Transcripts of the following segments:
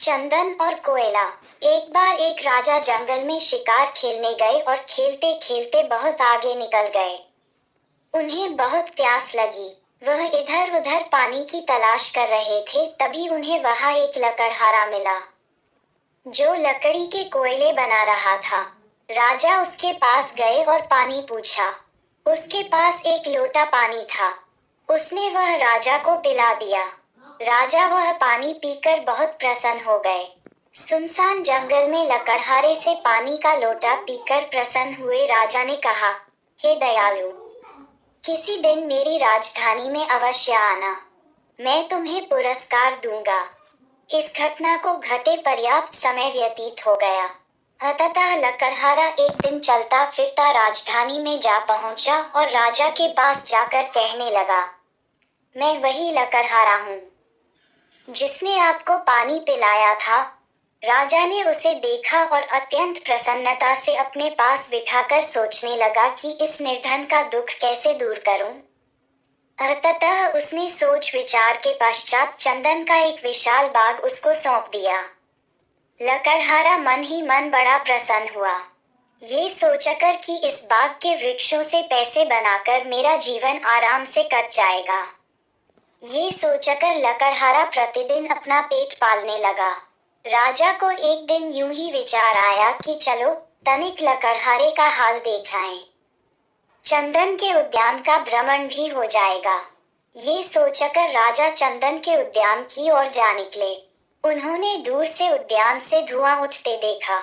चंदन और कोयला। एक बार एक राजा जंगल में शिकार खेलने गए और खेलते खेलते बहुत आगे निकल गए। उन्हें बहुत प्यास लगी। वह इधर उधर पानी की तलाश कर रहे थे, तभी उन्हें वहां एक लकड़हारा मिला जो लकड़ी के कोयले बना रहा था। राजा उसके पास गए और पानी पूछा। उसके पास एक लोटा पानी था। उसने वह राजा को पिला दिया। राजा वह पानी पीकर बहुत प्रसन्न हो गए। सुनसान जंगल में लकड़हारे से पानी का लोटा पीकर प्रसन्न हुए राजा ने कहा, हे दयालु, किसी दिन मेरी राजधानी में अवश्य आना। मैं तुम्हें पुरस्कार दूंगा। इस घटना को घटे पर्याप्त समय व्यतीत हो गया। अंततः लकड़हारा एक दिन चलता फिरता राजधानी में जा पहुंचा और राजा के पास जाकर कहने लगा, मैं वही लकड़हारा हूँ जिसने आपको पानी पिलाया था। राजा ने उसे देखा और अत्यंत प्रसन्नता से अपने पास बिठाकर सोचने लगा कि इस निर्धन का दुख कैसे दूर करूं। अंततः उसने सोच विचार के पश्चात चंदन का एक विशाल बाग उसको सौंप दिया। लकड़हारा मन ही मन बड़ा प्रसन्न हुआ। ये सोचकर कि इस बाग के वृक्षों से पैसे बनाकर मेरा जीवन आराम से कट जाएगा। ये सोचकर लकड़हारा प्रतिदिन अपना पेट पालने लगा। राजा को एक दिन यूं ही विचार आया कि चलो तनिक लकड़हारे का हाल देख आएं। चंदन के उद्यान का भ्रमण भी हो जाएगा। ये सोचकर राजा चंदन के उद्यान की ओर जा निकले। उन्होंने दूर से उद्यान से धुआं उठते देखा।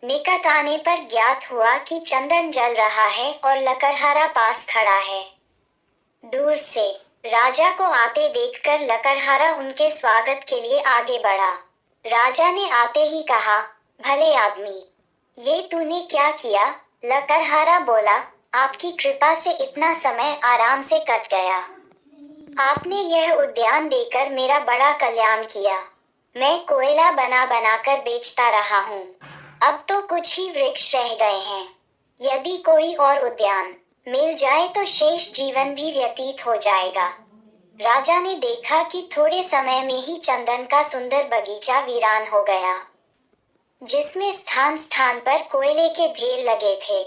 निकट आने पर ज्ञात हुआ कि चंदन जल रहा है और लकड़हारा पास खड़ा है। दूर से राजा को आते देखकर लकड़हारा उनके स्वागत के लिए आगे बढ़ा। राजा ने आते ही कहा, भले आदमी, ये तूने क्या किया? लकड़हारा बोला, आपकी कृपा से इतना समय आराम से कट गया। आपने यह उद्यान देकर मेरा बड़ा कल्याण किया। मैं कोयला बना बनाकर बेचता रहा हूँ। अब तो कुछ ही वृक्ष रह गए हैं। यदि कोई और उद्यान मिल जाए तो शेष जीवन भी व्यतीत हो जाएगा। राजा ने देखा कि थोड़े समय में ही चंदन का सुंदर बगीचा वीरान हो गया, जिसमें स्थान स्थान पर कोयले के ढेर लगे थे।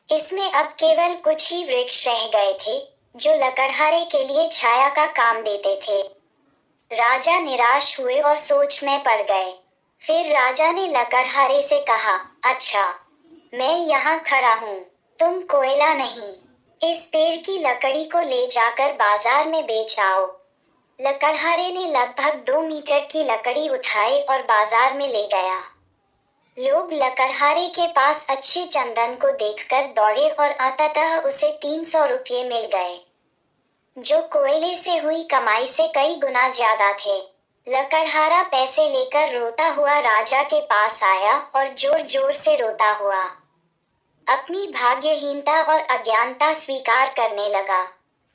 इसमें अब केवल कुछ ही वृक्ष रह गए थे जो लकड़हारे के लिए छाया का काम देते थे। राजा निराश हुए और सोच में पड़ गए। फिर राजा ने लकड़हारे से कहा, अच्छा, मैं यहाँ खड़ा हूँ, तुम कोयला नहीं, इस पेड़ की लकड़ी को ले जाकर बाजार में बेच आओ। लकड़हारे ने लगभग 2 मीटर की लकड़ी उठाई और बाजार में ले गया। लोग लकड़हारे के पास अच्छे चंदन को देखकर दौड़े और अंततः उसे 300 रुपये मिल गए, जो कोयले से हुई कमाई से कई गुना ज्यादा थे। लकड़हारा पैसे लेकर रोता हुआ राजा के पास आया और जोर जोर से रोता हुआ अपनी भाग्यहीनता और अज्ञानता स्वीकार करने लगा।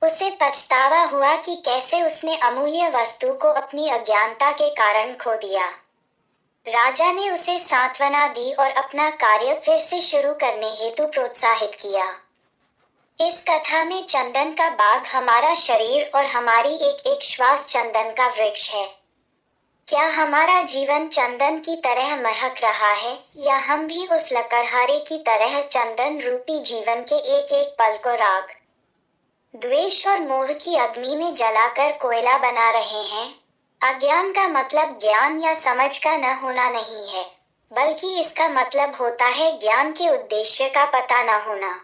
उसे पछतावा हुआ कि कैसे उसने अमूल्य वस्तु को अपनी अज्ञानता के कारण खो दिया। राजा ने उसे सांत्वना दी और अपना कार्य फिर से शुरू करने हेतु प्रोत्साहित किया। इस कथा में चंदन का बाग हमारा शरीर और हमारी एक एक श्वास चंदन का वृक्ष है। क्या हमारा जीवन चंदन की तरह महक रहा है, या हम भी उस लकड़हारे की तरह चंदन रूपी जीवन के एक एक पल को राग, द्वेष और मोह की अग्नि में जलाकर कोयला बना रहे हैं? अज्ञान का मतलब ज्ञान या समझ का न होना नहीं है, बल्कि इसका मतलब होता है ज्ञान के उद्देश्य का पता न होना।